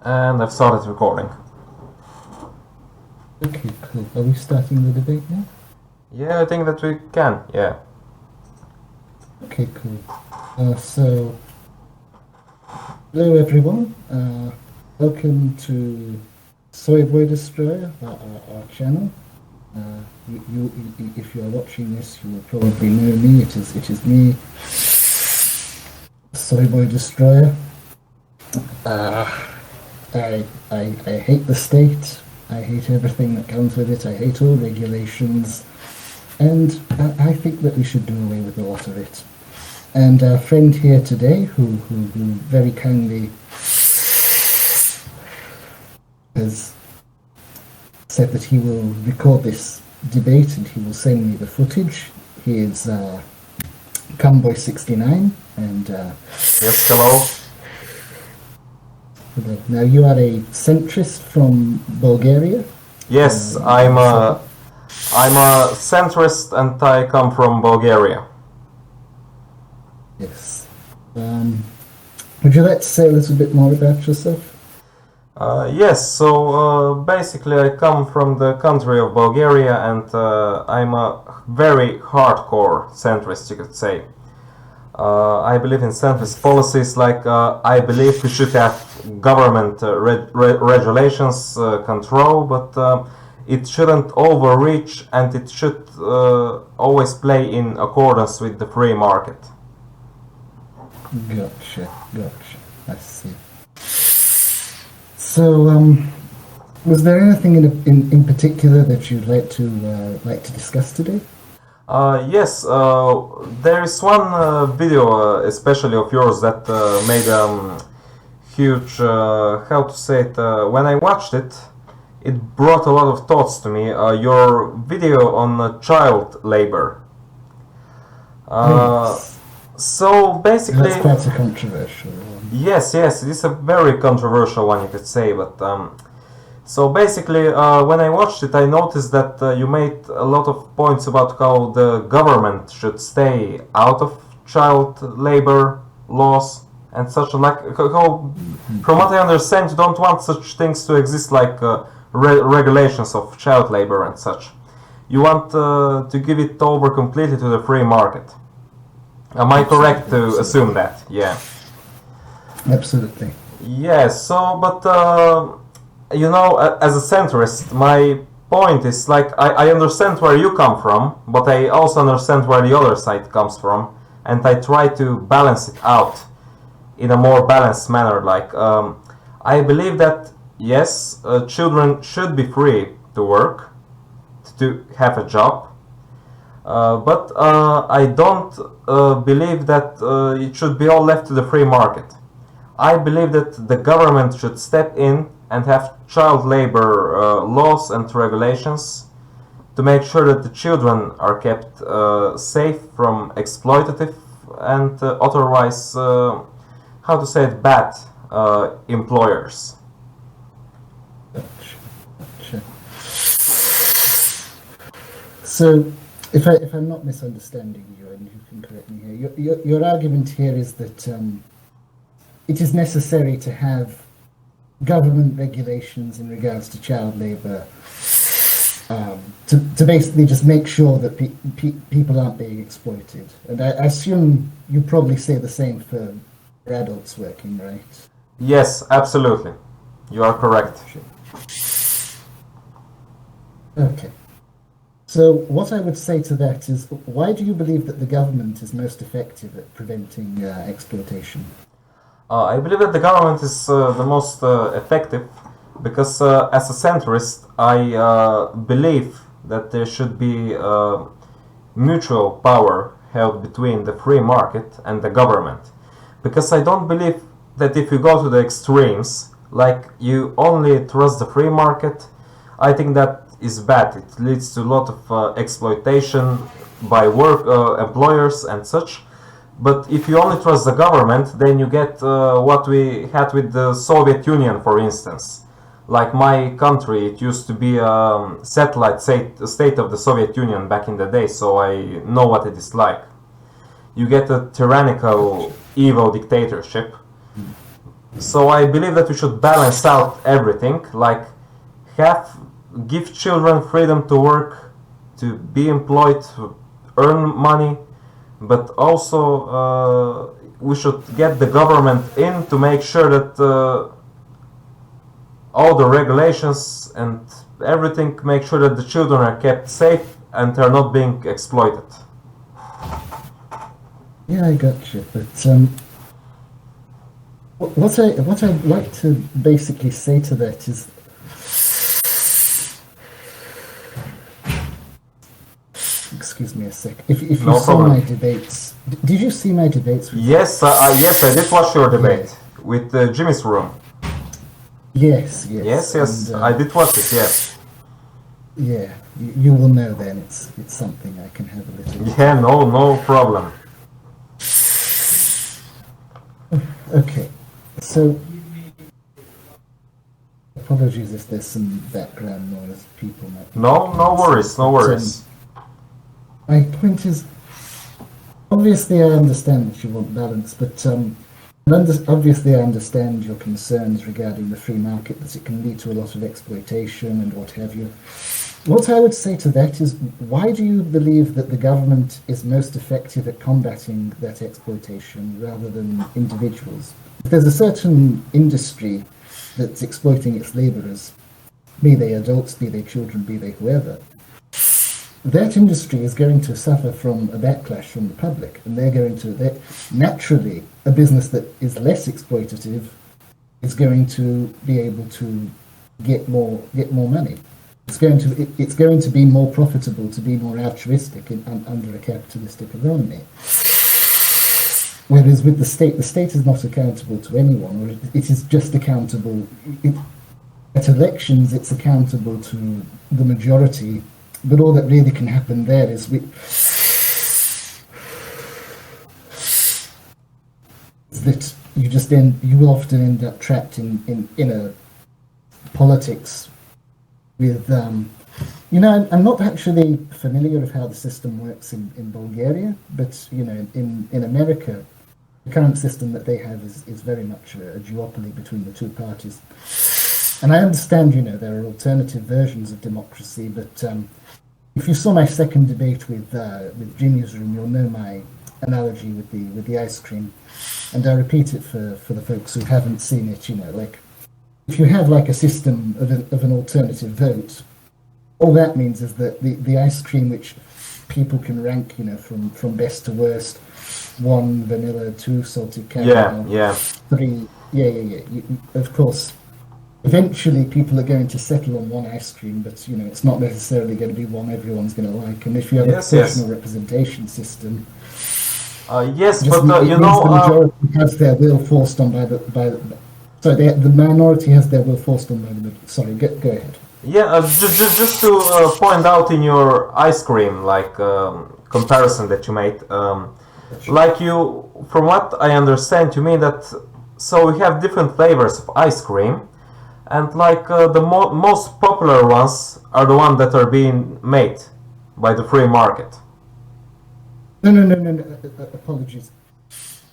And I've started recording. Okay, cool. Are we starting the debate now? Yeah, I think that we can, yeah. Okay, cool. Hello everyone. Welcome to Soyboy Destroyer, our channel. If you are watching this, you will probably know me. It is me, Soyboy Destroyer. I hate the state. I hate everything that comes with it. I hate all regulations. And I think that we should do away with a lot of it. And our friend here today, who very kindly has said that he will record this debate and he will send me the footage. He is CumBoy69, and Yes, hello. now you are a centrist from Bulgaria. Yes, I'm a centrist and I come from Bulgaria. Yes. Would you like to say a little bit more about yourself? Yes, so basically I come from the country of Bulgaria and I'm a very hardcore centrist, you could say. I believe in centrist policies, like I believe we should have government regulations control, but it shouldn't overreach and it should always play in accordance with the free market. Gotcha. I see. So, was there anything in particular that you'd like to discuss today? Yes, there is one video, especially of yours, that made huge, how to say it, when I watched it, it brought a lot of thoughts to me. Your video on child labor. Yes. So basically... That's quite a controversial one. Yes, it is a very controversial one, you could say, but... So basically, when I watched it, I noticed that you made a lot of points about how the government should stay out of child labor laws and such. Like, how, from what I understand, you don't want such things to exist, like regulations of child labor and such. You want to give it over completely to the free market. Am I correct to assume that? Yeah. Absolutely. Yes. So, but. You know, as a centrist, my point is, like, I understand where you come from, but I also understand where the other side comes from, and I try to balance it out in a more balanced manner. Like, I believe that, yes, children should be free to work, to have a job, but I don't believe that it should be all left to the free market. I believe that the government should step in and have child labor laws and regulations to make sure that the children are kept safe from exploitative and otherwise, how to say it, bad employers. Gotcha. So, if I'm not misunderstanding you, and you can correct me here, your argument here is that it is necessary to have government regulations in regards to child labor to basically just make sure that people aren't being exploited. And I assume you probably say the same for adults working, right? Yes, absolutely. You are correct. Okay. So what I would say to that is, why do you believe that the government is most effective at preventing exploitation? I believe that the government is the most effective because as a centrist I believe that there should be mutual power held between the free market and the government, because I don't believe that if you go to the extremes, like you only trust the free market, I think that is bad. It leads to a lot of exploitation by employers and such. But if you only trust the government, then you get what we had with the Soviet Union, for instance. Like my country, it used to be a satellite state of the Soviet Union back in the day, so I know what it is like. You get a tyrannical, evil dictatorship, So I believe that we should balance out everything, like give children freedom to work, to be employed, to earn money, but also we should get the government in to make sure that all the regulations and everything make sure that the children are kept safe and are not being exploited. Yeah, I got you. But what I'd like to basically say to that is, excuse me a sec. If you No saw problem. my debates, did you see my debates? Yes, yes, I did watch your debate with Jimmy's room. Yes. Yes, And, I did watch it. Yes. Yeah, you will know then. It's something I can have a little. Yeah, no problem. Okay, so apologies if there's some background noise. People might. No worries, no worries. My point is, obviously I understand that you want balance, but obviously I understand your concerns regarding the free market, that it can lead to a lot of exploitation and what have you. What I would say to that is, why do you believe that the government is most effective at combating that exploitation rather than individuals? If there's a certain industry that's exploiting its labourers, be they adults, be they children, be they whoever, that industry is going to suffer from a backlash from the public, and naturally, a business that is less exploitative is going to be able to get more money. It's going to be more profitable to be more altruistic under a capitalistic economy. Whereas with the state is not accountable to anyone, or it is just accountable. At elections, it's accountable to the majority, but all that really can happen there is that you will often end up trapped in a politics with, I'm not actually familiar with how the system works in Bulgaria, but, in America, the current system that they have is very much a duopoly between the two parties. And I understand, there are alternative versions of democracy, but if you saw my second debate with Jimmy's room, you'll know my analogy with the ice cream. And I repeat it for the folks who haven't seen it, like, if you have like a system of an alternative vote, all that means is that the ice cream which people can rank, from best to worst, 1 vanilla, 2 salted caramel, 3, of course, eventually people are going to settle on one ice cream, but it's not necessarily going to be one everyone's going to like. And if you have a proportional representation system, but the majority has their will forced on the minority has their will forced on by the. Sorry, go ahead. Yeah, just to point out in your ice cream comparison that you made, from what I understand, you mean that so we have different flavors of ice cream, and the most popular ones are the ones that are being made by the free market. No. Apologies.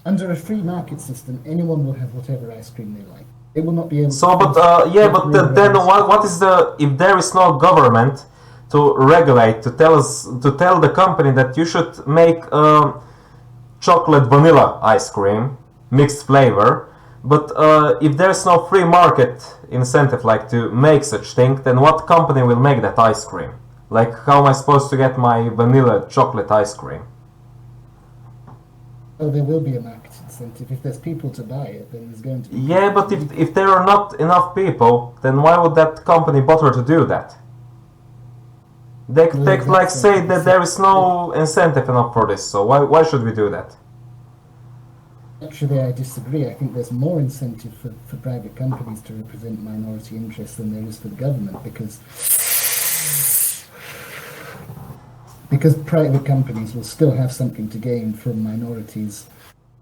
Under a free market system, anyone will have whatever ice cream they like. They will not be able. So, then what is if there is no government to regulate, to tell the company that you should make chocolate vanilla ice cream, mixed flavor, but if there's no free market incentive to make such thing, then what company will make that ice cream? How am I supposed to get my vanilla chocolate ice cream? Oh, there will be a market incentive. If there's people to buy it, then there's going to be... Yeah, but if there are not enough people, then why would that company bother to do that? They say that there is no incentive enough for this, so why should we do that? Actually, I disagree. I think there's more incentive for private companies to represent minority interests than there is for the government, because private companies will still have something to gain from minorities,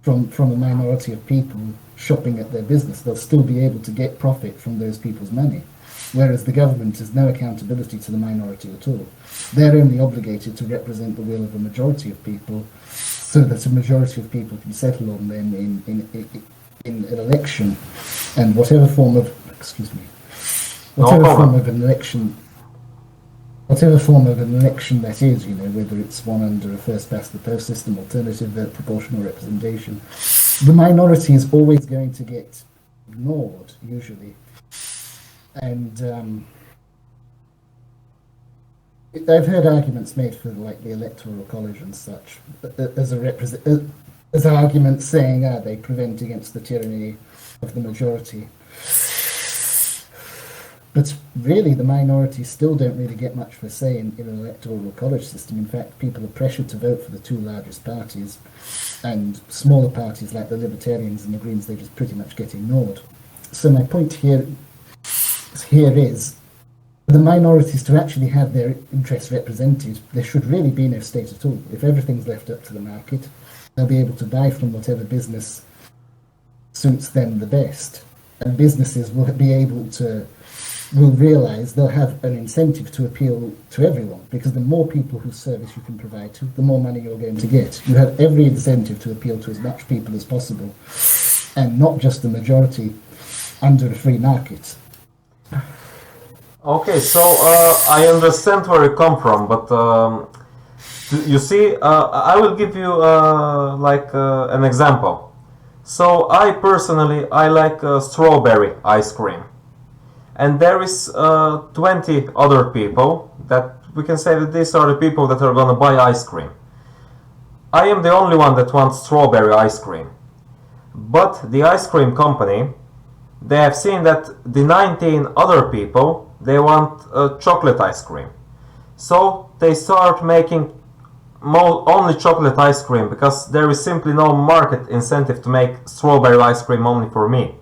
from a minority of people shopping at their business. They'll still be able to get profit from those people's money, whereas the government has no accountability to the minority at all. They're only obligated to represent the will of a majority of people, so that a majority of people can settle on them in an election, and whatever form of whatever form of an election that is, you know, whether it's one under a first past the post system, alternative vote, proportional representation, the minority is always going to get ignored, usually. And I've heard arguments made for like the electoral college and such as arguments saying, they prevent against the tyranny of the majority. But really, the minorities still don't really get much of a say in an electoral college system. In fact, people are pressured to vote for the two largest parties, and smaller parties like the Libertarians and the Greens, they just pretty much get ignored. So my point here is, for the minorities to actually have their interests represented, there should really be no state at all. If everything's left up to the market, they'll be able to buy from whatever business suits them the best. And businesses will be able to will realise they'll have an incentive to appeal to everyone, because the more people whose service you can provide to, the more money you're going to get. You have every incentive to appeal to as much people as possible, and not just the majority under a free market. Okay, so I understand where you come from, but you see, I will give you an example. So I personally, I like strawberry ice cream. And there is 20 other people that we can say that these are the people that are going to buy ice cream. I am the only one that wants strawberry ice cream. But the ice cream company, they have seen that the 19 other people, they want chocolate ice cream. So they start making only chocolate ice cream, because there is simply no market incentive to make strawberry ice cream only for me.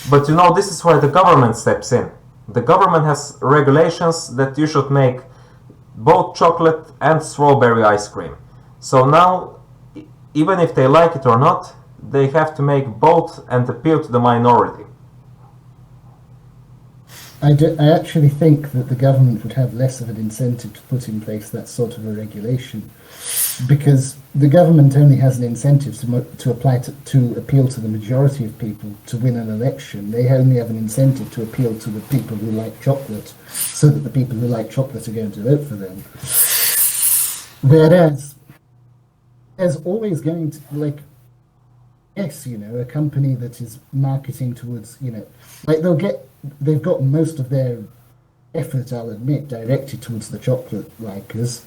But you know, this is where the government steps in. The government has regulations that you should make both chocolate and strawberry ice cream. So now, even if they like it or not, they have to make both and appeal to the minority. I actually think that the government would have less of an incentive to put in place that sort of a regulation, because the government only has an incentive to appeal to the majority of people to win an election. They only have an incentive to appeal to the people who like chocolate, so that the people who like chocolate are going to vote for them. Whereas there's always going to, yes, you know, a company that is marketing towards, you know, they've got most of their effort, I'll admit, directed towards the chocolate likers,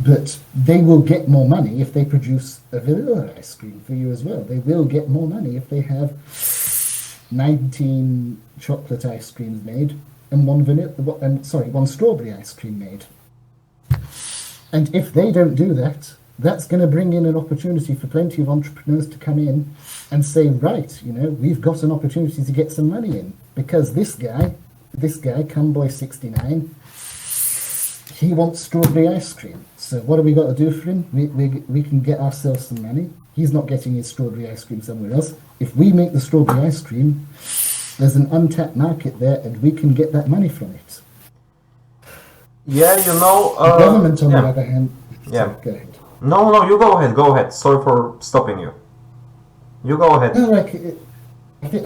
but they will get more money if they produce a vanilla ice cream for you as well. They will get more money if they have 19 chocolate ice creams made and one strawberry ice cream made. And if they don't do that, that's going to bring in an opportunity for plenty of entrepreneurs to come in and say, right, you know, we've got an opportunity to get some money in, because this guy, CumBoy69, he wants strawberry ice cream. So what have we got to do for him? We can get ourselves some money. He's not getting his strawberry ice cream somewhere else. If we make the strawberry ice cream, there's an untapped market there, and we can get that money from it. Yeah, you know... the government, on the other hand... Yeah. Go ahead. No, you go ahead. Sorry for stopping you. You go ahead. No, I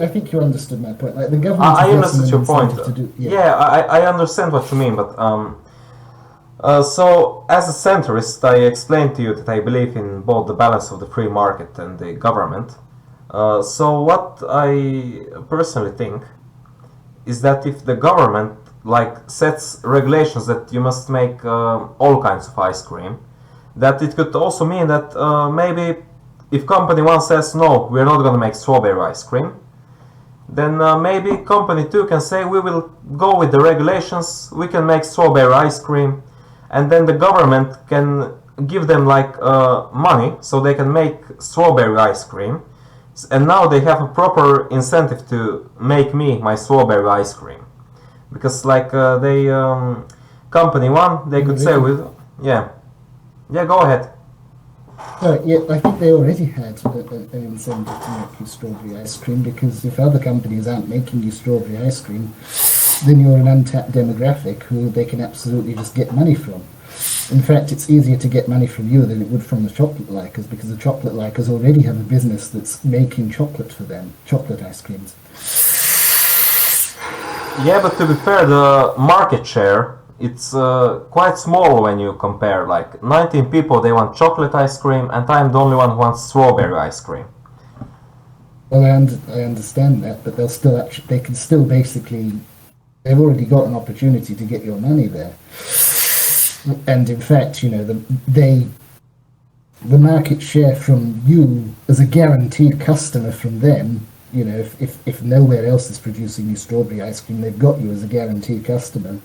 think you understood my point. Like, the government... I understood your point. I understand what you mean, but... so, as a centrist, I explained to you that I believe in both the balance of the free market and the government. So what I personally think is that if the government sets regulations that you must make all kinds of ice cream, that it could also mean that maybe if company 1 says no, we're not going to make strawberry ice cream, then maybe company 2 can say we will go with the regulations, we can make strawberry ice cream, and then the government can give them money so they can make strawberry ice cream, and now they have a proper incentive to make me my strawberry ice cream, because company 1, they could say go ahead. I think they already had an incentive to make you strawberry ice cream, because if other companies aren't making you strawberry ice cream, then you're an untapped demographic who they can absolutely just get money from. In fact, it's easier to get money from you than it would from the chocolate likers, because the chocolate likers already have a business that's making chocolate for them, chocolate ice creams. Yeah, but to be fair, the market share, it's quite small when you compare. Like 19 people, they want chocolate ice cream, and I'm the only one who wants strawberry ice cream. Well, I understand that, but they can still basically, they've already got an opportunity to get your money there. And in fact, the market share from you as a guaranteed customer from them, if nowhere else is producing you strawberry ice cream, they've got you as a guaranteed customer.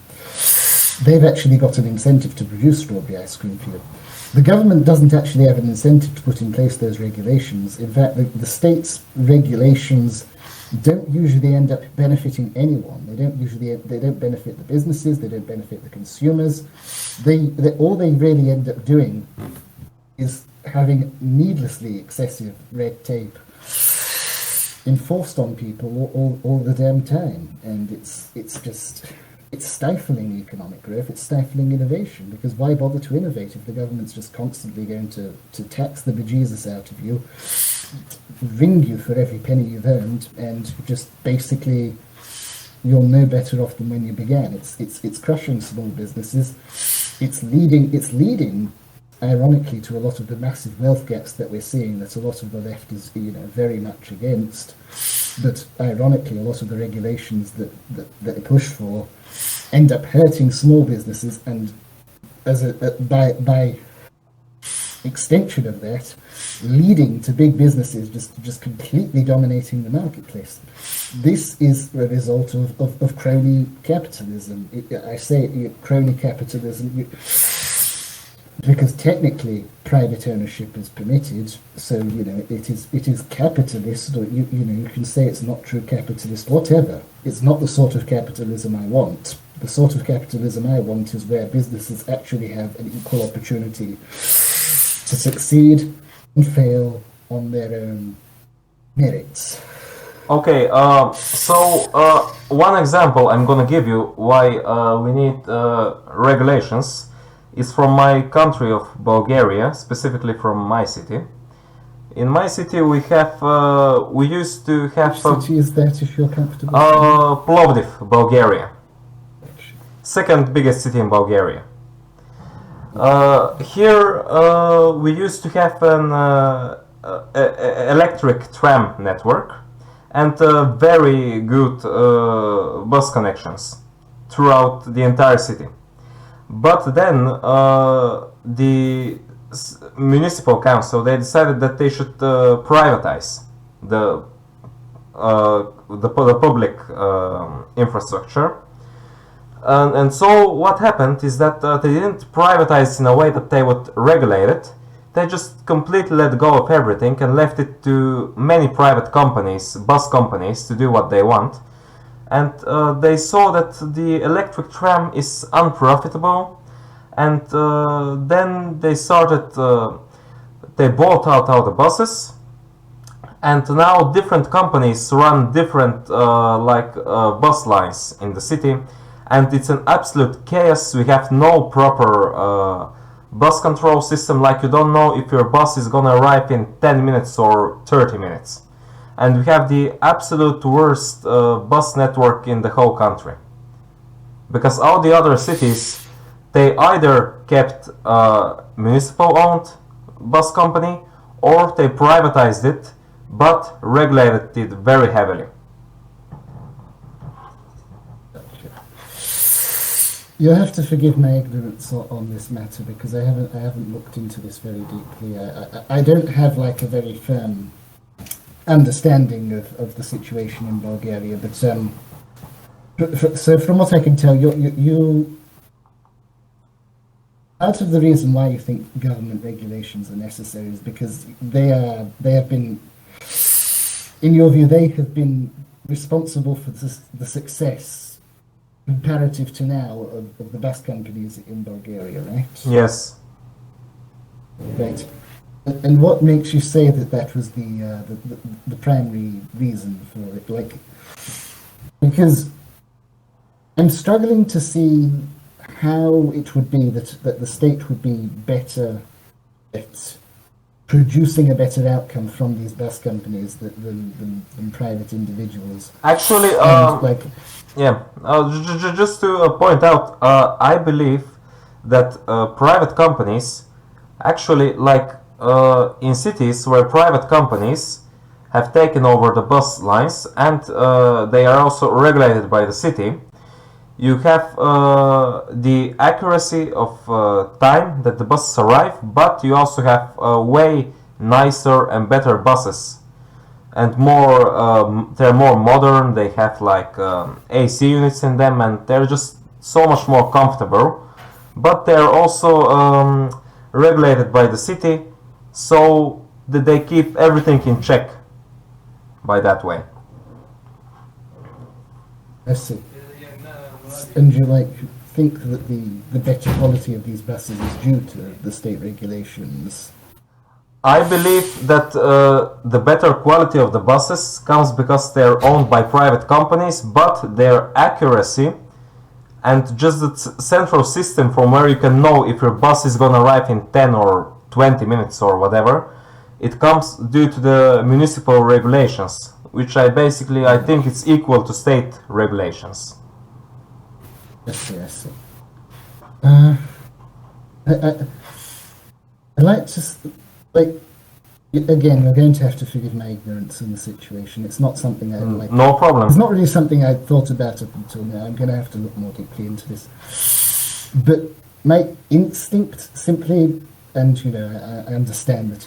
They've actually got an incentive to produce strawberry ice cream for you. The government doesn't actually have an incentive to put in place those regulations. In fact, the state's regulations don't usually end up benefiting anyone. They don't benefit the businesses. They don't benefit the consumers. All they really end up doing is having needlessly excessive red tape enforced on people all the damn time, and it's stifling economic growth. It's stifling innovation, because why bother to innovate if the government's just constantly going to tax the bejesus out of you, ring you for every penny you've earned, and just basically you're no better off than when you began. It's crushing small businesses. It's leading ironically to a lot of the massive wealth gaps that we're seeing, that a lot of the left is very much against. But ironically, a lot of the regulations that they push for end up hurting small businesses, and by extension of that, leading to big businesses just completely dominating the marketplace. This is a result of crony capitalism. I say crony capitalism because technically private ownership is permitted, so it is capitalist, or you can say it's not true capitalist, whatever. It's not the sort of capitalism I want. The sort of capitalism I want is where businesses actually have an equal opportunity to succeed and fail on their own merits. Okay, so one example I'm gonna give you why we need regulations is from my country of Bulgaria, specifically from my city. In my city we used to have... Which city is that, if you're comfortable? Plovdiv, Bulgaria. Second biggest city in Bulgaria. Here we used to have an electric tram network and very good bus connections throughout the entire city. But then the municipal council, they decided that they should privatize the public infrastructure. And so what happened is that they didn't privatize in a way that they would regulate it. They just completely let go of everything and left it to many private companies, bus companies, to do what they want. And they saw that the electric tram is unprofitable, and then they they bought out all the buses, and now different companies run different bus lines in the city, and it's an absolute chaos. We have no proper bus control system. Like, you don't know if your bus is gonna arrive in 10 minutes or 30 minutes. And we have the absolute worst bus network in the whole country. Because all the other cities, they either kept a municipal-owned bus company, or they privatized it, but regulated it very heavily. You'll have to forgive my ignorance on this matter, because I haven't looked into this very deeply. I don't have like a very firm understanding of the situation in Bulgaria, but so from what I can tell, you out of the reason why you think government regulations are necessary is because they have been, in your view, they have been responsible for the success comparative to now of the bus companies in Bulgaria, right? Yes. Right. And what makes you say that was the primary reason for it? Like, because I'm struggling to see how it would be that the state would be better at producing a better outcome from these bus companies than private individuals. Actually, And like, yeah, just to point out, I believe that private companies, actually, like in cities where private companies have taken over the bus lines and they are also regulated by the city, you have the accuracy of time that the buses arrive, but you also have way nicer and better buses, and they're more modern. They have like AC units in them, and they're just so much more comfortable. But they're also regulated by the city, so that they keep everything in check by that way. I see. And you think that the better quality of these buses is due to the state regulations? I believe that the better quality of the buses comes because they're owned by private companies, but their accuracy and just the central system from where you can know if your bus is gonna arrive in 10 or 20 minutes or whatever, it comes due to the municipal regulations, which I think it's equal to state regulations. I see. I like to again. We're going to have to forgive my ignorance in the situation. It's not something I like. No problem. It's not really something I'd thought about up until now. I'm going to have to look more deeply into this. But my instinct simply, and I understand that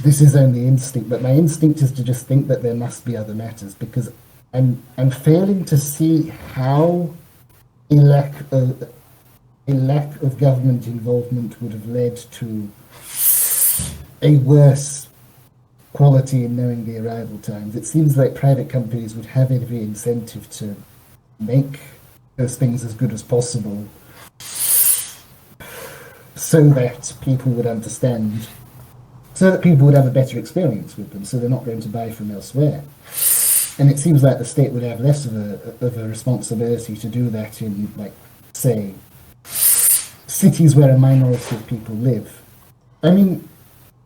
this is only instinct, but my instinct is to just think that there must be other matters, because I'm failing to see how a lack of government involvement would have led to a worse quality in knowing the arrival times. It seems like private companies would have every incentive to make those things as good as possible so that people would understand, so that people would have a better experience with them, so they're not going to buy from elsewhere. And it seems like the state would have less of a responsibility to do that in, like, say, cities where a minority of people live. I mean,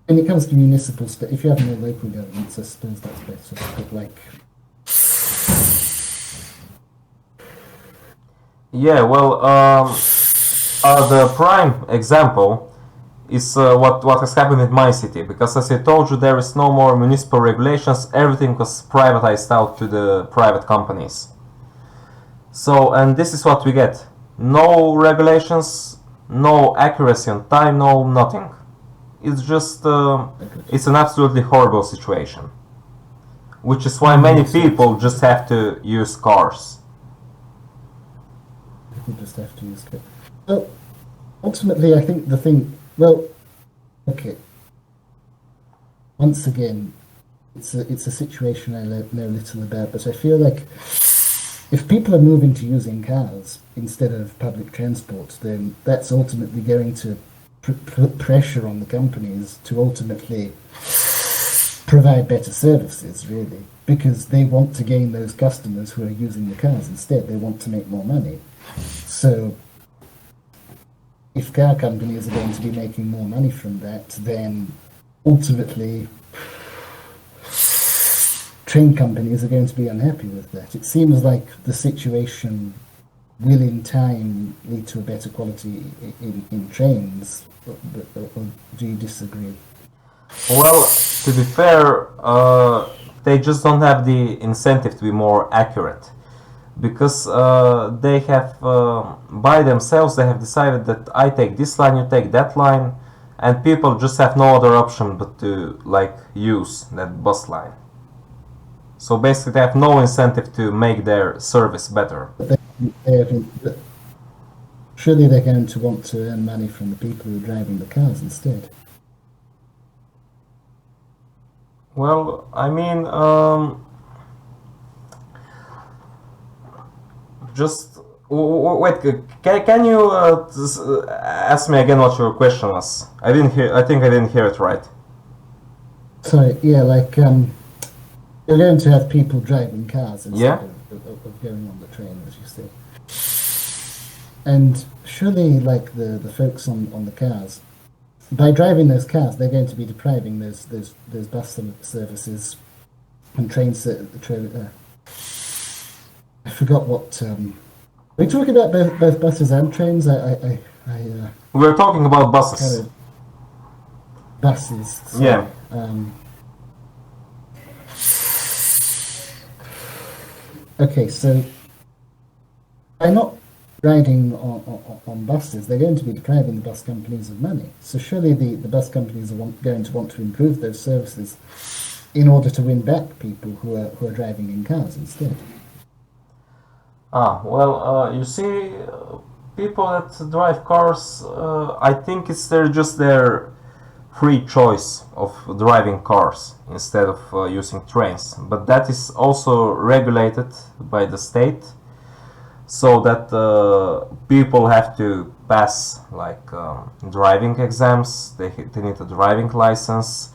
when it comes to municipals, but if you have more local governments, I suppose that's better. But Yeah, well, the prime example is what has happened in my city, because as I told you, there is no more municipal regulations, everything was privatized out to the private companies. So, and this is what we get. No regulations, no accuracy on time, no nothing. It's just, it's an absolutely horrible situation. Which is why many people just have to use cars. People just have to use cars. So, ultimately, I think the thing, well, okay. Once again, it's a situation I know little about, but I feel like if people are moving to using cars instead of public transport, then that's ultimately going to put pressure on the companies to ultimately provide better services, really, because they want to gain those customers who are using the cars instead. They want to make more money. So if car companies are going to be making more money from that, then ultimately train companies are going to be unhappy with that. It seems like the situation will in time lead to a better quality in trains, or do you disagree? Well, to be fair, they just don't have the incentive to be more accurate, because they have, by themselves, they have decided that I take this line, you take that line, and people just have no other option but to, like, use that bus line. So basically they have no incentive to make their service better. Surely they're going to want to earn money from the people who are driving the cars instead. Well, I mean, just wait. Can you ask me again what your question was? I didn't hear. I think I didn't hear it right. Sorry. Yeah, like you're going to have people driving cars instead Yeah. of going on the train, as you say. And surely, like the folks on the cars, by driving those cars, they're going to be depriving those bus services and I forgot what. We're talking about both buses and trains. We're talking about buses. Kind of buses. Sorry. Yeah. Okay, so by not riding on buses, they're going to be depriving the bus companies of money. So surely the bus companies are going to want to improve those services in order to win back people who are driving in cars instead. You see, people that drive cars, I think they're just their free choice of driving cars instead of using trains. But that is also regulated by the state, so that people have to pass driving exams. They need a driving license,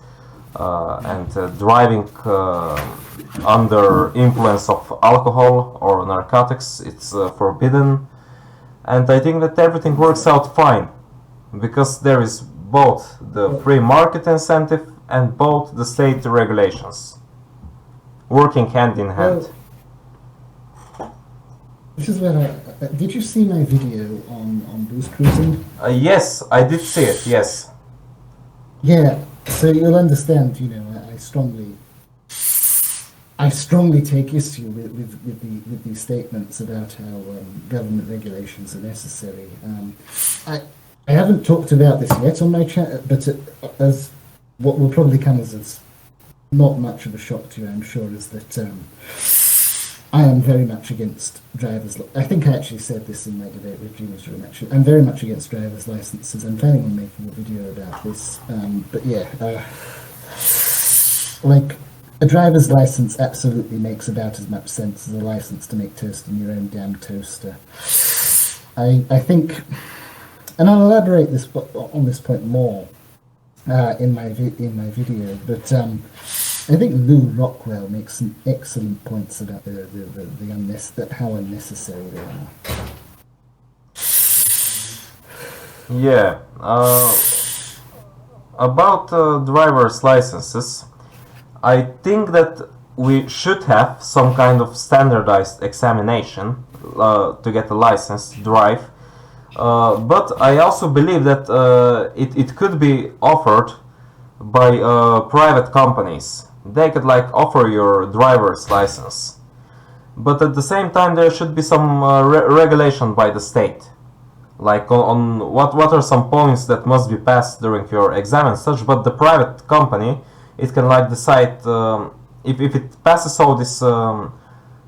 and driving under influence of alcohol or narcotics, it's forbidden. And I think that everything works out fine, because there is both the free market incentive and both the state regulations working hand in hand. This is where did you see my video on boost cruising? Yes, I did see it, yes. Yeah, so you'll understand, I strongly take issue with these statements about how government regulations are necessary. I haven't talked about this yet on my chat, but as what will probably come as not much of a shock to you, I'm sure, is that I am very much against driver's. I think I actually said this in my debate with Gina's room. Actually, I'm very much against driver's licenses. I'm planning on making a video about this. But yeah, a driver's license absolutely makes about as much sense as a license to make toast in your own damn toaster. I think, and I'll elaborate on this point more in my video. But I think Lou Rockwell makes some excellent points about how unnecessary they are. Yeah. About driver's licenses, I think that we should have some kind of standardized examination to get a license to drive. But I also believe that it could be offered by private companies. They could offer your driver's license. But at the same time, there should be some regulation by the state. On what are some points that must be passed during your exam and such. But the private company, it can decide if it passes all these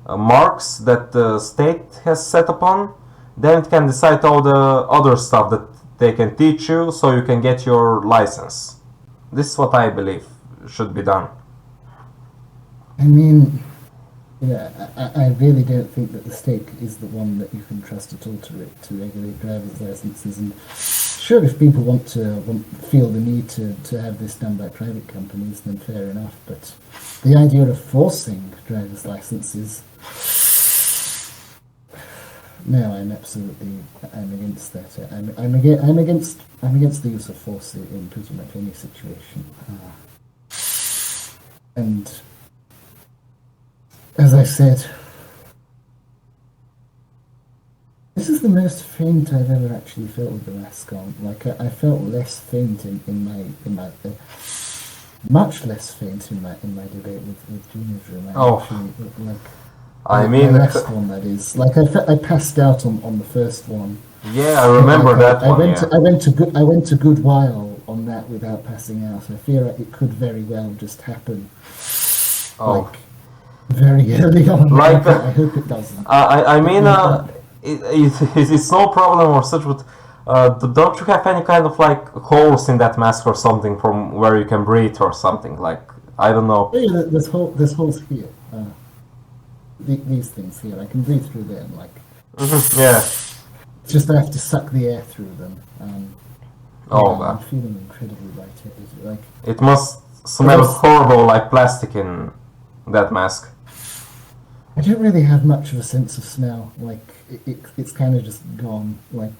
marks that the state has set upon, then it can decide all the other stuff that they can teach you, so you can get your license. This is what I believe should be done. I mean, I really don't think that the state is the one that you can trust at all to regulate driver's licenses. And sure, if people feel the need to have this done by private companies, then fair enough. But the idea of forcing driver's licenses, no, I'm against that. I'm against the use of force in pretty much any situation. And as I said, this is the most faint I've ever actually felt with the mask on. I felt less faint in my much less faint in my debate with Gina's room. The last one, that is. I passed out on the first one. Yeah, I remember that one. I went a good while on that without passing out. I feel like it could very well just happen. Very early on. I hope it doesn't. It's no problem or such, but don't you have any kind of holes in that mask or something from where you can breathe or something? I don't know. Yeah, there's holes here. These things here, I can breathe through them. Yeah. It's just I have to suck the air through them. I'm feeling incredibly lightheaded. It must smell horrible, like plastic in that mask. I don't really have much of a sense of smell. Like it's kind of just gone. Like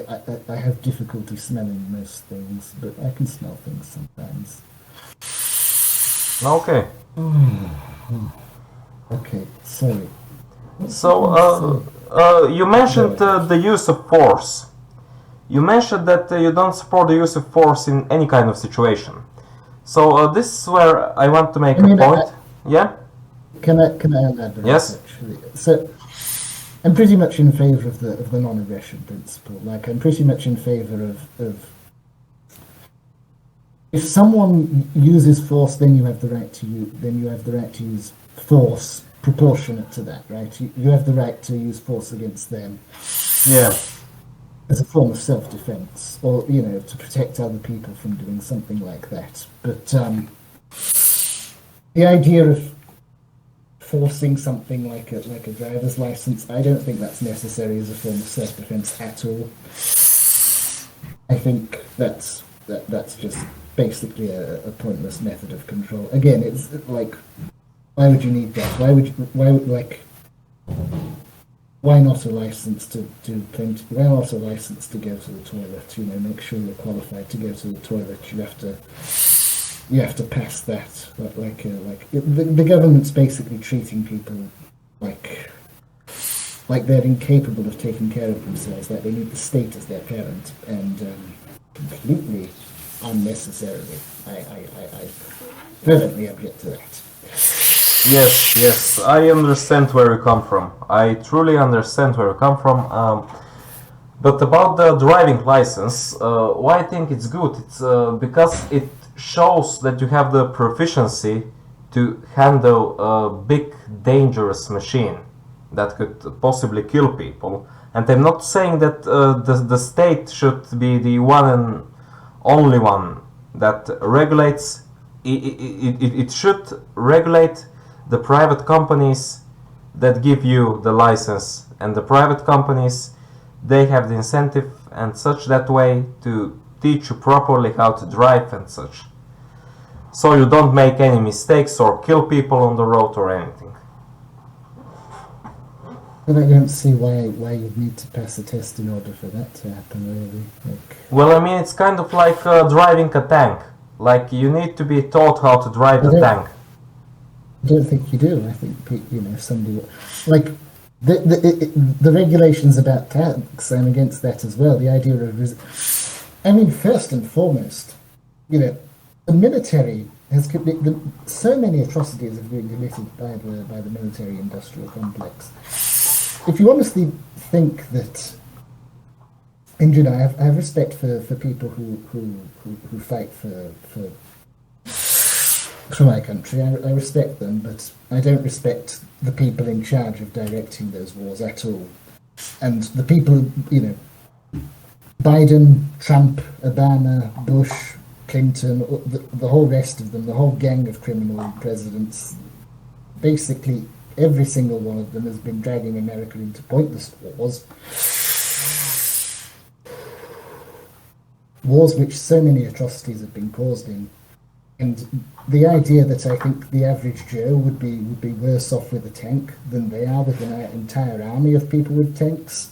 I have difficulty smelling most things, but I can smell things sometimes. Okay. Okay, sorry. So, you mentioned the use of force. You mentioned that you don't support the use of force in any kind of situation. So, this is where I want to make a point. Yeah? Can I elaborate? Yes. Actually, so I'm pretty much in favour of the non-aggression principle. Like I'm pretty much in favour of if someone uses force, then you have the right to use force proportionate to that, right? You have the right to use force against them. Yeah. As a form of self-defense, or to protect other people from doing something like that. But the idea of forcing something like a driver's license, I don't think that's necessary as a form of self-defense at all. I think that's just basically a pointless method of control. Again, it's like, why would you need that? Why not a license to do plenty? Why not a license to go to the toilet? Make sure you're qualified to go to the toilet. You have to pass that. The government's basically treating people like they're incapable of taking care of themselves. Like they need the state as their parent, and completely unnecessarily. I fervently object to that. Yes, I understand where you come from. I truly understand where you come from. But about the driving license, why I think it's good? It's because it shows that you have the proficiency to handle a big, dangerous machine that could possibly kill people. And I'm not saying that the state should be the one and only one that regulates. It should regulate the private companies that give you the license, and the private companies, they have the incentive and such that way to teach you properly how to drive and such, so you don't make any mistakes or kill people on the road or anything. But I don't see why you'd need to pass a test in order for that to happen, really. Well, I mean, it's kind of like driving a tank. Like, you need to be taught how to drive the tank. I don't think you do. I think somebody like the regulations about tanks. I'm against that as well. The idea of, first and foremost, the military has so many atrocities have been committed by the military-industrial complex. If you honestly think that, and I have respect for people who fight for my country. I respect them, but I don't respect the people in charge of directing those wars at all. And the people, Biden, Trump, Obama, Bush, Clinton, the whole rest of them, the whole gang of criminal presidents, basically every single one of them has been dragging America into pointless wars. Wars which so many atrocities have been caused in. And the idea that I think the average Joe would be worse off with a tank than they are with an entire army of people with tanks,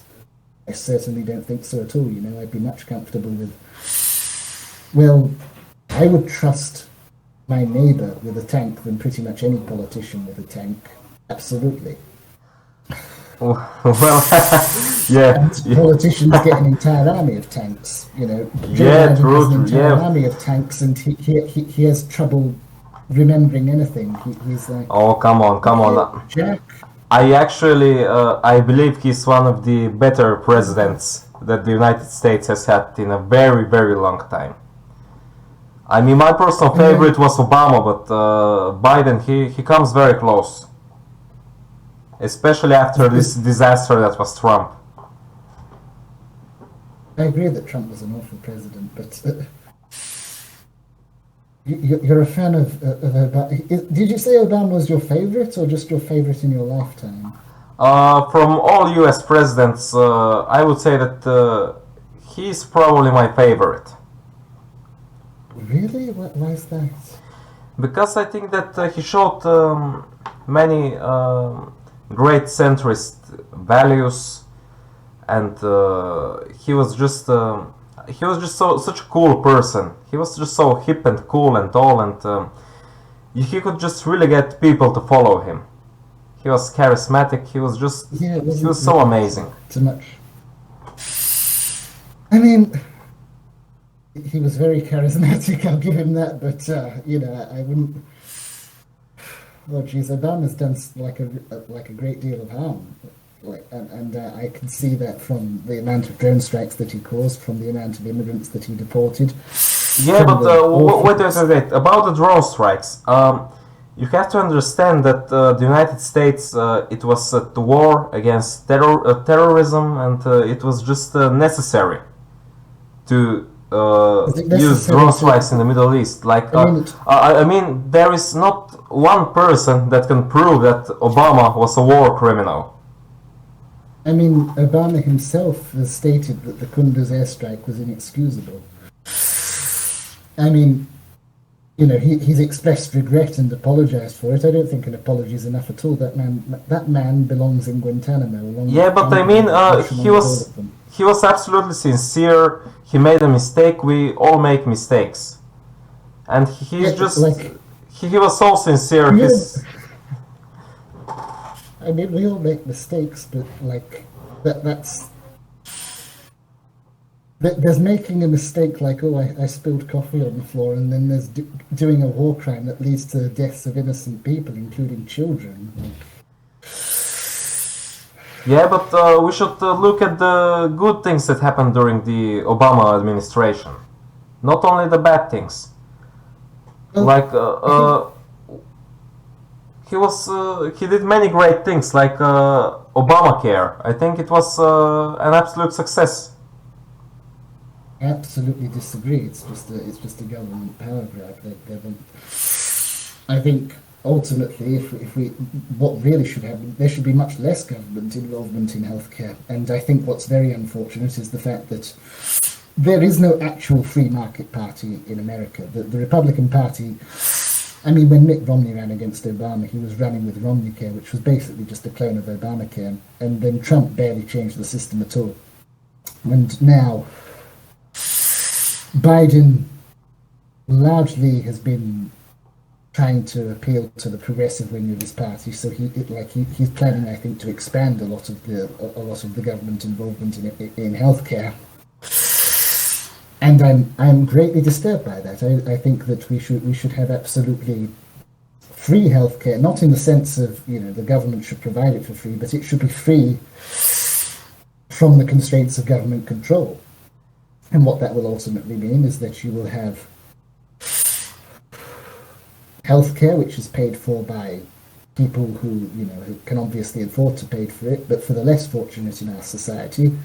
I certainly don't think so at all. I'd be much comfortable with. Well, I would trust my neighbour with a tank than pretty much any politician with a tank. Absolutely. Well, yeah. Politicians get an entire army of tanks, Joe Yeah, Biden true. has an entire Yeah. army of tanks, and he has trouble remembering anything. He's like, Oh, come on. Jack. I actually, I believe he's one of the better presidents that the United States has had in a very, very long time. I mean, my personal favorite was Obama, but Biden, he comes very close. Especially after this disaster that was Trump. I agree that Trump was an awful president, but you're a fan of Obama. Did you say Obama was your favorite, or just your favorite in your lifetime? From all US presidents, I would say that he's probably my favorite. Really? Why is that? Because I think that he showed many great centrist values, and he was just such a cool person. He was just so hip and cool and all, and he could just really get people to follow him. He was charismatic. He was so amazing. Too much. I mean, he was very charismatic. I'll give him that, but I wouldn't. Well, geez, Obama's done like a great deal of harm, and I can see that from the amount of drone strikes that he caused, from the amount of immigrants that he deported. Yeah, but wait. About the drone strikes, you have to understand that the United States, it was at war against terrorism, and it was just necessary to use drone strikes in the Middle East. Like, I mean, there is not one person that can prove that Obama was a war criminal. I mean, Obama himself has stated that the Kunduz airstrike was inexcusable. I mean, he's expressed regret and apologized for it. I don't think an apology is enough at all. That man belongs in Guantanamo. Yeah, but I mean, he was absolutely sincere. He made a mistake. We all make mistakes, and he was so sincere. I mean, we all make mistakes, but there's making a mistake like, oh, I spilled coffee on the floor, and then there's doing a war crime that leads to the deaths of innocent people, including children. Yeah, but we should look at the good things that happened during the Obama administration, not only the bad things. Like he did many great things, like Obamacare. I think it was an absolute success. I absolutely disagree. It's just a government power grab. I think ultimately, if we what really should happen, there should be much less government involvement in healthcare. And I think what's very unfortunate is the fact that there is no actual free market party in America. The Republican Party. I mean, when Mitt Romney ran against Obama, he was running with Romneycare, which was basically just a clone of Obamacare. And then Trump barely changed the system at all. And now Biden largely has been trying to appeal to the progressive wing of his party, so he's planning, I think, to expand a lot of the government involvement in healthcare. And I'm greatly disturbed by that. I think that we should have absolutely free healthcare, not in the sense of the government should provide it for free, but it should be free from the constraints of government control. And what that will ultimately mean is that you will have healthcare, which is paid for by people who can obviously afford to pay for it, but for the less fortunate in our society,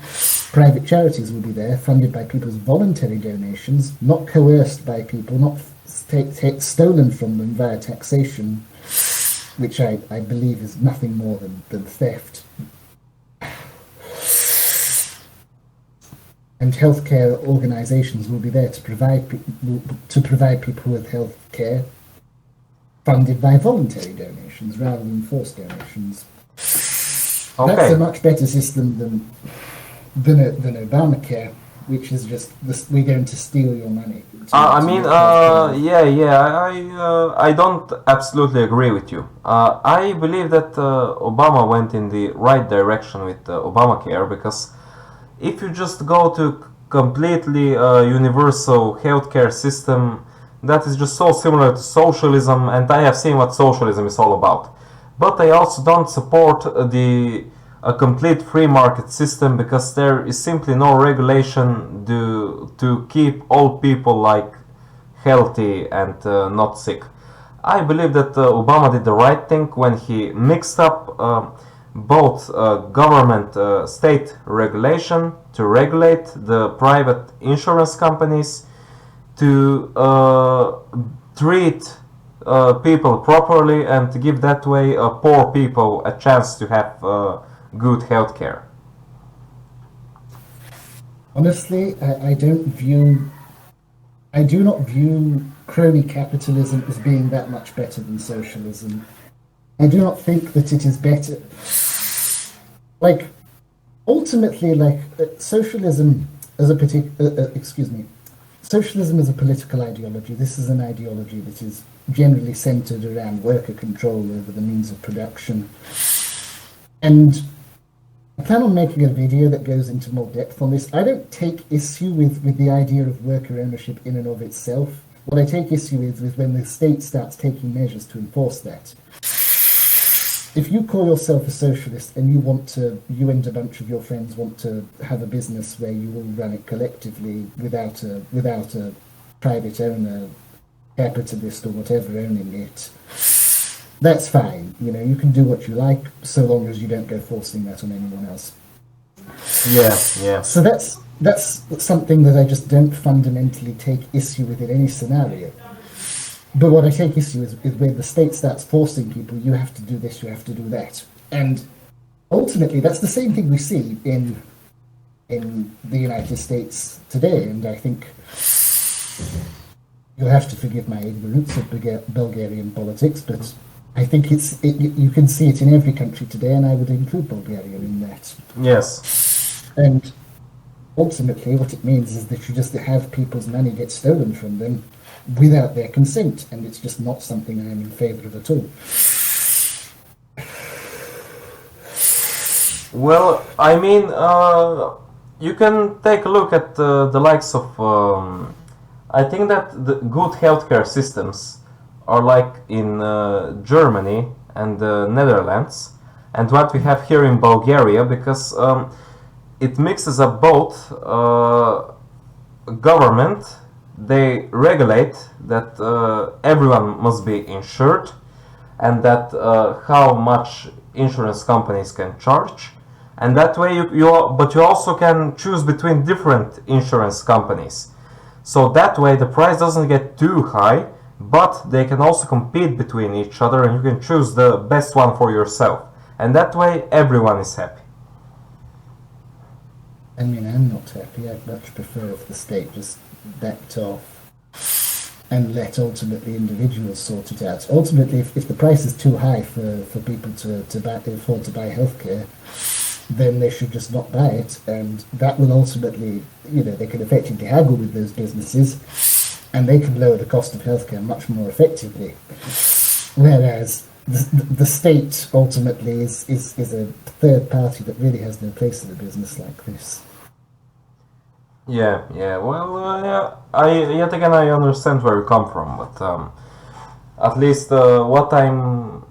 private charities will be there, funded by people's voluntary donations, not coerced by people, not stolen from them via taxation, which I believe is nothing more than theft. And healthcare organisations will be there to provide people with healthcare funded by voluntary donations rather than forced donations. Okay. That's a much better system than Obamacare, which is just we're going to steal your money. I don't absolutely agree with you. I believe that Obama went in the right direction with Obamacare, because if you just go to completely universal healthcare system, that is just so similar to socialism, and I have seen what socialism is all about. But I also don't support a complete free market system, because there is simply no regulation to keep all people like healthy and not sick. I believe that Obama did the right thing when he mixed up both government state regulation to regulate the private insurance companies, to treat people properly, and to give that way poor people a chance to have good health care. Honestly, I do not view crony capitalism as being that much better than socialism. I do not think that it is better. Like, ultimately, like, socialism as a excuse me, socialism is a political ideology. This is an ideology that is generally centered around worker control over the means of production. And I plan on making a video that goes into more depth on this. I don't take issue with the idea of worker ownership in and of itself. What I take issue with when the state starts taking measures to enforce that. If you call yourself a socialist and you and a bunch of your friends want to have a business where you all run it collectively without a private owner, capitalist or whatever owning it, that's fine. You know, you can do what you like so long as you don't go forcing that on anyone else. Yeah. So that's something that I just don't fundamentally take issue with in any scenario. But what I take issue is when the state starts forcing people, you have to do this, you have to do that. And ultimately, that's the same thing we see in the United States today. And I think you'll have to forgive my ignorance of Bulgarian politics, but I think you can see it in every country today, and I would include Bulgaria in that. Yes. And ultimately, what it means is that you just have people's money get stolen from them without their consent, and it's just not something I'm in favour of at all. Well, I mean, you can take a look at the likes of. I think that the good healthcare systems are like in Germany and the Netherlands, and what we have here in Bulgaria, because it mixes up both government. They regulate that everyone must be insured, and that how much insurance companies can charge, and that way you also can choose between different insurance companies. So that way the price doesn't get too high, but they can also compete between each other, and you can choose the best one for yourself, and that way everyone is happy. I mean, I'm not happy. I'd much prefer if the state just backed off and let ultimately individuals sort it out. Ultimately, if the price is too high for people to afford to buy healthcare, then they should just not buy it, and that will ultimately, they can effectively haggle with those businesses, and they can lower the cost of healthcare much more effectively. Whereas the state ultimately is a third party that really has no place in a business like this. Yeah. Well, yet again I understand where you come from, but at least what I'm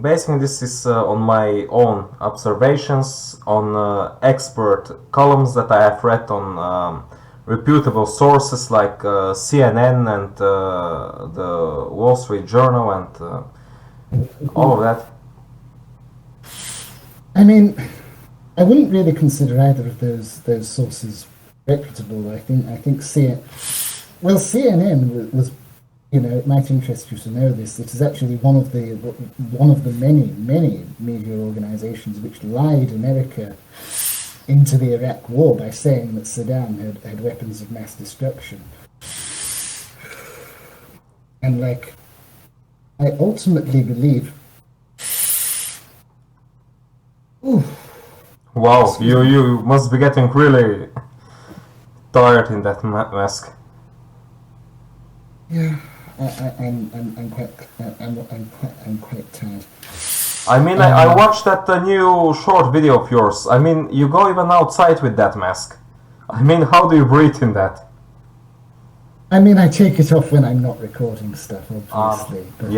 basing this is on my own observations, on expert columns that I have read on reputable sources like CNN and the Wall Street Journal and all of that. I mean, I wouldn't really consider either of those sources reputable. I think CNN was, it might interest you to know this. It is actually one of the many media organizations which lied America into the Iraq War by saying that Saddam had weapons of mass destruction. And I ultimately believe. Ooh. Wow, you must be getting really tired in that mask. Yeah, I'm quite tired. I mean, I watched that new short video of yours. I mean, you go even outside with that mask. I mean, how do you breathe in that? I mean, I take it off when I'm not recording stuff, obviously. But,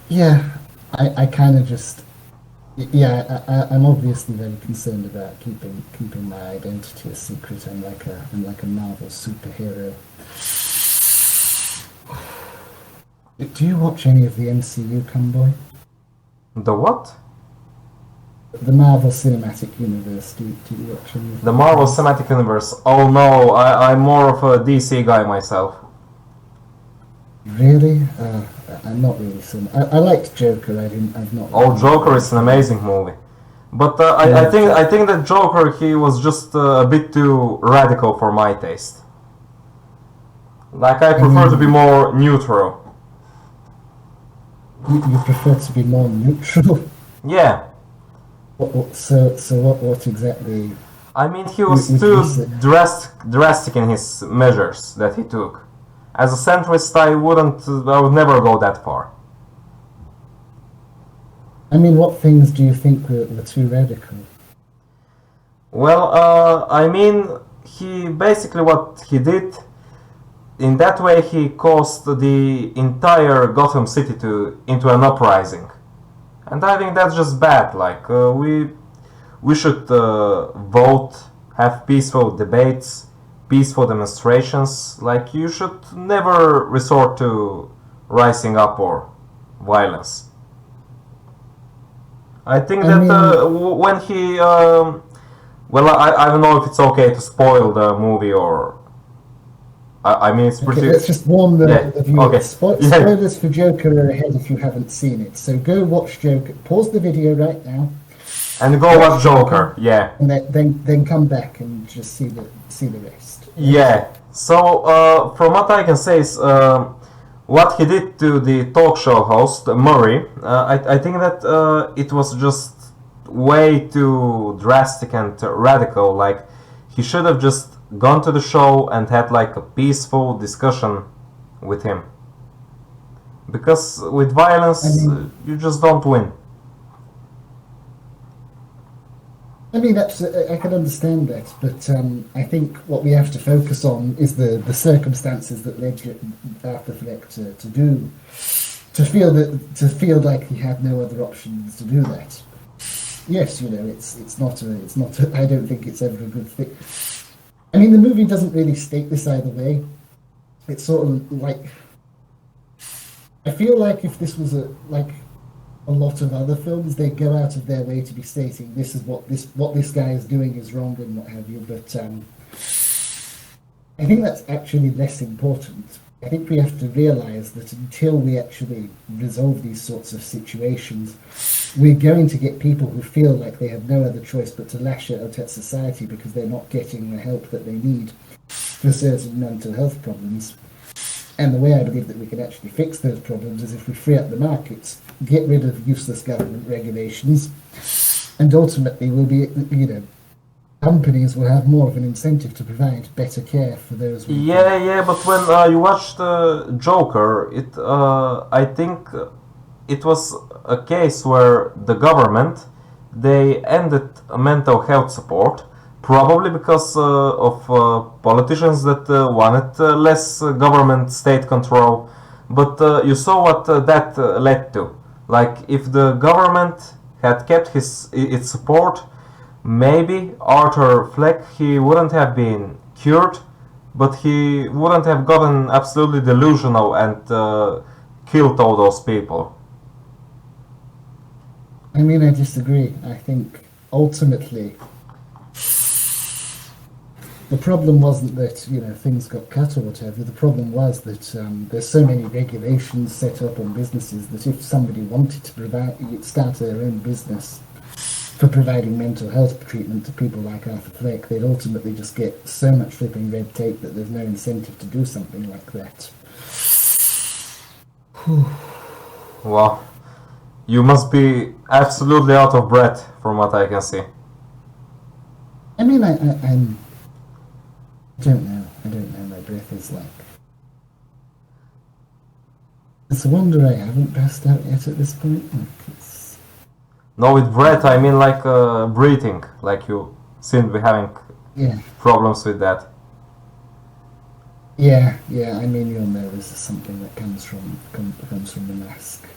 yeah. I kind of just. Yeah, I'm obviously very concerned about keeping my identity a secret. I'm like a Marvel superhero. Do you watch any of the MCU, CumBoy? The what? The Marvel Cinematic Universe. Do you watch any of the Marvel Cinematic Universe? Oh no, I'm more of a DC guy myself. Really? I'm not really so. I liked Joker. I've not. Oh, Joker is an amazing movie, but I think that Joker, he was just a bit too radical for my taste. Like I prefer to be more neutral. You prefer to be more neutral. Yeah, So what exactly I mean, he was would you too say? drastic in his measures that he took. As a centrist, I would never go that far. I mean, what things do you think were too radical? Well, I mean, he basically what he did in that way he caused the entire Gotham City to into an uprising, and I think that's just bad. Like we should vote, have peaceful debates, peaceful demonstrations. Like you should never resort to rising up or violence. I think I that mean, when he well, I don't know if it's okay to spoil the movie or I mean it's okay, pretty let's just warn yeah the viewers. okay yeah Spoilers for Joker are ahead if you haven't seen it. So go watch Joker. Pause the video right now. and go watch Joker yeah And then come back and just see the rest. yeah. So from what I can say is what he did to the talk show host Murray. I think that it was just way too drastic and radical. Like he should have just gone to the show and had like a peaceful discussion with him. Because with I violence, mean, you just don't win. I can understand that, but I think what we have to focus on is the circumstances that led Arthur Fleck to feel like he had no other options to do that. Yes, it's not. I don't think it's ever a good thing. I mean, the movie doesn't really state this either way. It's sort of like I feel like if this was a lot of other films, they go out of their way to be stating this is what this guy is doing is wrong and what have you. But I think that's actually less important. I think we have to realise that until we actually resolve these sorts of situations, we're going to get people who feel like they have no other choice but to lash out at society because they're not getting the help that they need for certain mental health problems. And the way I believe that we can actually fix those problems is if we free up the markets, get rid of useless government regulations, and ultimately companies will have more of an incentive to provide better care for those with. Yeah, but when you watched Joker, I think it was a case where the government they ended mental health support, probably because of politicians that wanted less government state control. But you saw what that led to. Like if the government had kept its support, maybe Arthur Fleck he wouldn't have been cured, but he wouldn't have gotten absolutely delusional and killed all those people. I mean, I disagree. I think ultimately the problem wasn't that things got cut or whatever. The problem was that there's so many regulations set up on businesses that if somebody wanted to start their own business for providing mental health treatment to people like Arthur Fleck, they'd ultimately just get so much flipping red tape that there's no incentive to do something like that. Well, you must be absolutely out of breath from what I can see. I mean, I don't know. I don't know. My breath is like. It's a wonder I haven't passed out yet at this point. No, with breath I mean like breathing, like you seem to be having Yeah. problems with that. Yeah. I mean, you'll know this is something that comes from the mask.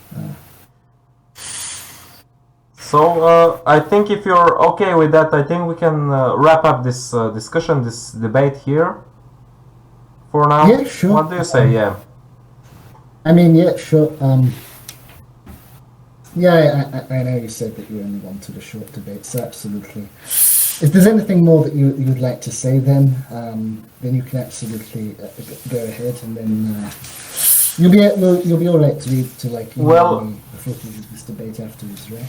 So I think if you're okay with that, I think we can wrap up this discussion, this debate here for now. Yeah, sure. What do you say? Yeah. I mean, yeah, sure. Yeah, I know you said that you only wanted a short debate, so absolutely. If there's anything more that you'd like to say, then you can absolutely go ahead, and then you'll be all right to like email me the footage of this debate afterwards, right?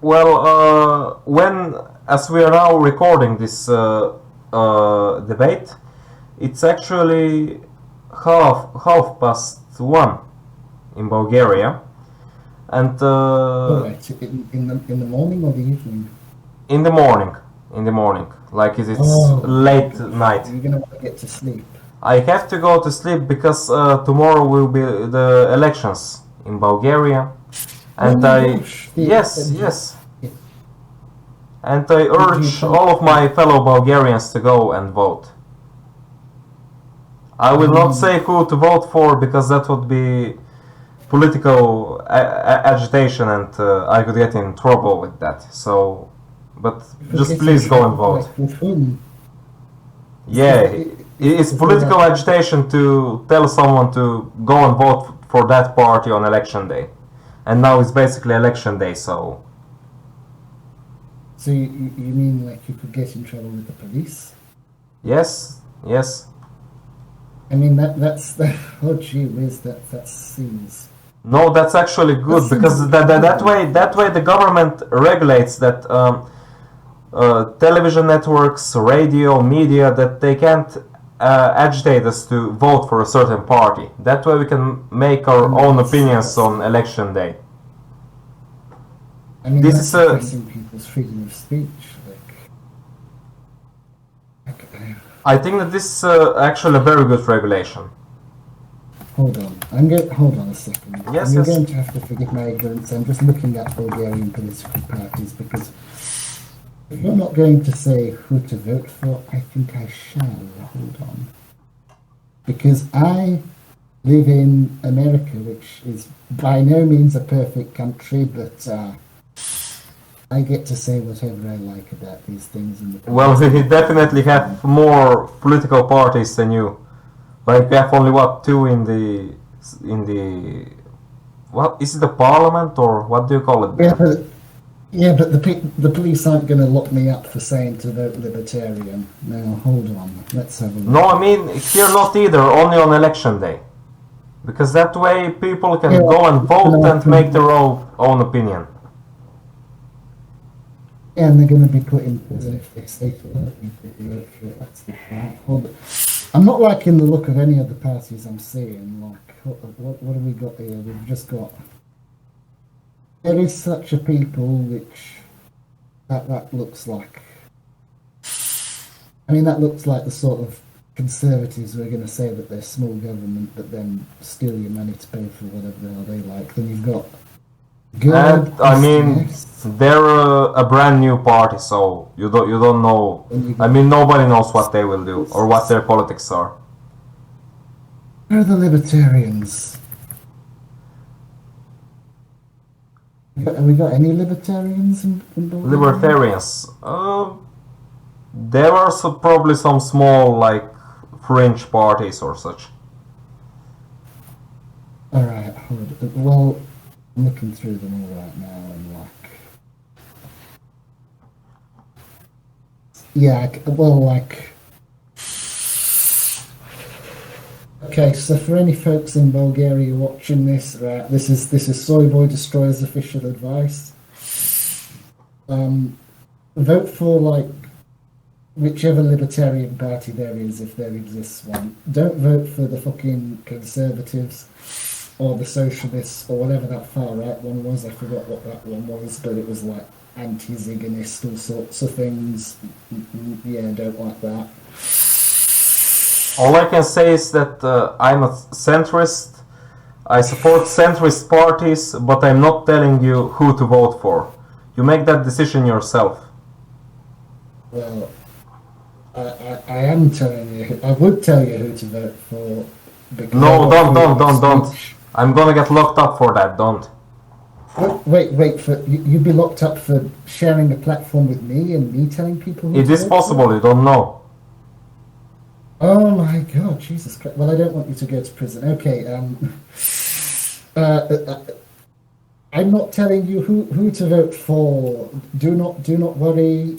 Well, as we are now recording this debate, it's actually half past 1 in Bulgaria. And Alright, in the morning or the evening? in the morning, like it's Oh my late gosh, night. you're gonna want to get to sleep. I have to go to sleep because tomorrow will be the elections in Bulgaria, Oh and my I gosh, yes, do, yes, and I do you urge plan? all of my fellow Bulgarians to go and vote. I will not Um, say who to vote for because that would be political agitation, and I could get in trouble with that. So, but you could just get in please go and trouble vote. like with whom? Yeah, it's Is there political like agitation to tell someone to go and vote for that party on election day. And now it's basically election day, so so you mean like you could get in trouble with the police? yes, yes. I mean that's that. Oh gee whiz, that seems No, that's actually that good seems because that way the government regulates that television networks, radio, media, that they can't agitate us to vote for a certain party. That way we can make our own opinions on election day. I mean This that's is a suppressing people's freedom of speech. I think that this is actually a very good regulation. Hold on, hold on a second. Yes, You're yes. going to have to forgive my ignorance. I'm just looking at Bulgarian political parties because if you're not going to say who to vote for, I think I shall. Hold on. Because I live in America, which is by no means a perfect country, but I get to say whatever I like about these things. In the Well, we definitely have more political parties than you. Like we have only what, two in the what is it, the parliament, or what do you call it yeah, there? but the police aren't going to lock me up for saying to vote Libertarian. Now hold on, let's have a look. No, I mean here not either, only on election day. Because that way people can go and vote and make their own opinion. Yeah, and they're going to be put in prison if they say to vote for it. That's the part. Hold on. I'm not liking the look of any of the parties I'm seeing. Like, what have we got here? We've just got. There is such a people which that looks like. I mean, that looks like the sort of conservatives who are going to say that they're small government, but then steal your money to pay for whatever the hell they like. Then you've got. And I mean, they're a brand new party, so you don't know. I mean, nobody knows what they will do or what their politics are. Where are the libertarians? Have we got any libertarians in Bulgaria? Libertarians. There are probably some small, like, fringe parties or such. Alright, hold on. Well, I'm looking through them all right now and like... Yeah, well, like... Okay, so for any folks in Bulgaria watching this, right, this is Soyboy Destroyer's official advice. Vote for, like, whichever libertarian party there is, if there exists one. Don't vote for the fucking conservatives or the socialists or whatever that far right one was. I forgot what that one was, but it was like anti-Ziganist, all sorts of things. Yeah, don't like that. All I can say is that I'm a centrist. I support centrist parties, but I'm not telling you who to vote for. You make that decision yourself. Well, I am telling you. I would tell you who to vote for. No, don't. I'm gonna get locked up for that. Don't. Wait. For you'd be locked up for sharing a platform with me and me telling people who It to is vote possible. for? You don't know. Oh my God, Jesus Christ! Well, I don't want you to go to prison. Okay. I'm not telling you who to vote for. Do not worry.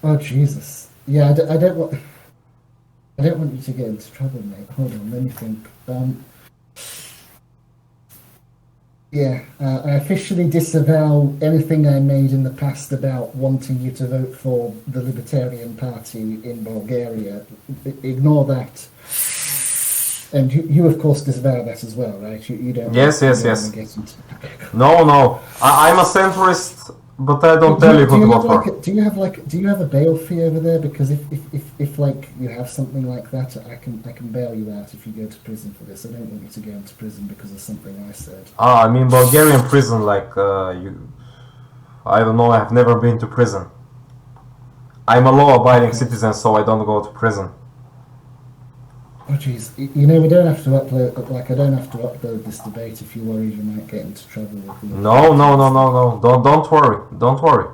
Oh Jesus! Yeah, I don't want you to get into trouble, mate. Hold on, let me think. Yeah, I officially disavow anything I made in the past about wanting you to vote for the Libertarian Party in Bulgaria. Ignore that. And you of course disavow that as well, right? You don't. Yes, you yes, don't yes. wanna get into- No. I'm a centrist, but I don't tell you who to vote for. Do you have a bail fee over there? Because if like you have something like that, I can bail you out if you go to prison for this. I don't want you to go into prison because of something I said. I mean Bulgarian prison, like I don't know. I've never been to prison. I'm a law-abiding citizen, so I don't go to prison. Oh jeez, you know we don't have to upload. Like I don't have to upload this debate if you're worried you might get into trouble with the. No. Don't worry.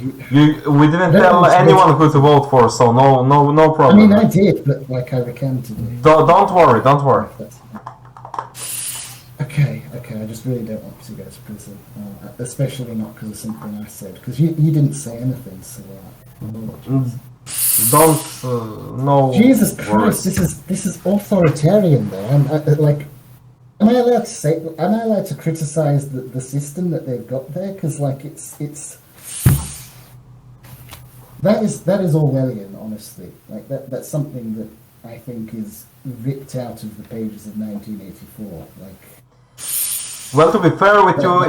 We didn't tell anyone who to vote for, so no problem. I mean, I did, but like I recanted it. Don't worry. Okay. I just really don't want to go to prison, especially not because of something I said. Because you didn't say anything, so. Don't no. Jesus Christ! worries. This is authoritarian, though. Am I allowed to say? Am I allowed to criticize the system that they've got there? Because like it's. That is Orwellian, honestly. Like that's something that I think is ripped out of the pages of 1984. Like. Well, to be fair with you,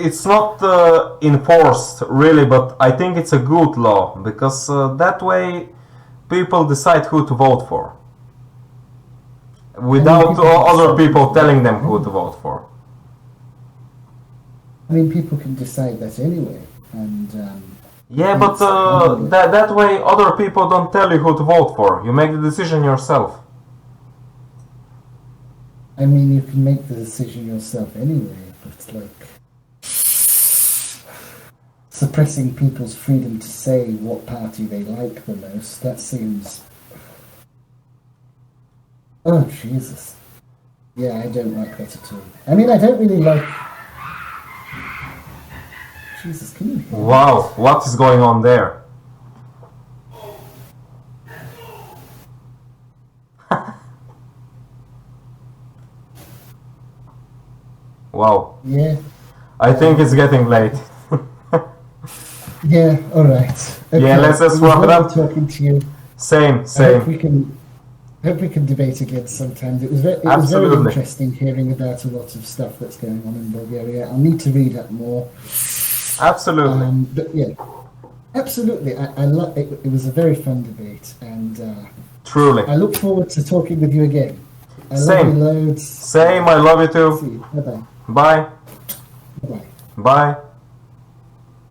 it's not enforced really, but I think it's a good law because that way people decide who to vote for without other people telling them who to vote for. I mean, people can decide that anyway, and. Yeah, but that way other people don't tell you who to vote for. You make the decision yourself. I mean, you can make the decision yourself anyway, but like suppressing people's freedom to say what party they like the most, that seems... Oh, Jesus. Yeah, I don't like that at all. I mean, I don't really like... Jesus, can you hear Wow, what is going on there? Wow. Yeah. I think it's getting late. Yeah, alright. Okay. Yeah, let's just wrap it up. Talking to you. Same. Hope we can debate again sometime. It was very interesting hearing about a lot of stuff that's going on in Bulgaria. I'll need to read up more. Absolutely. But yeah, absolutely. It was a very fun debate, and Truly. I look forward to talking with you again. I Same. love you loads. Same. I love you too. See you. Bye-bye. Bye. Bye-bye. Bye.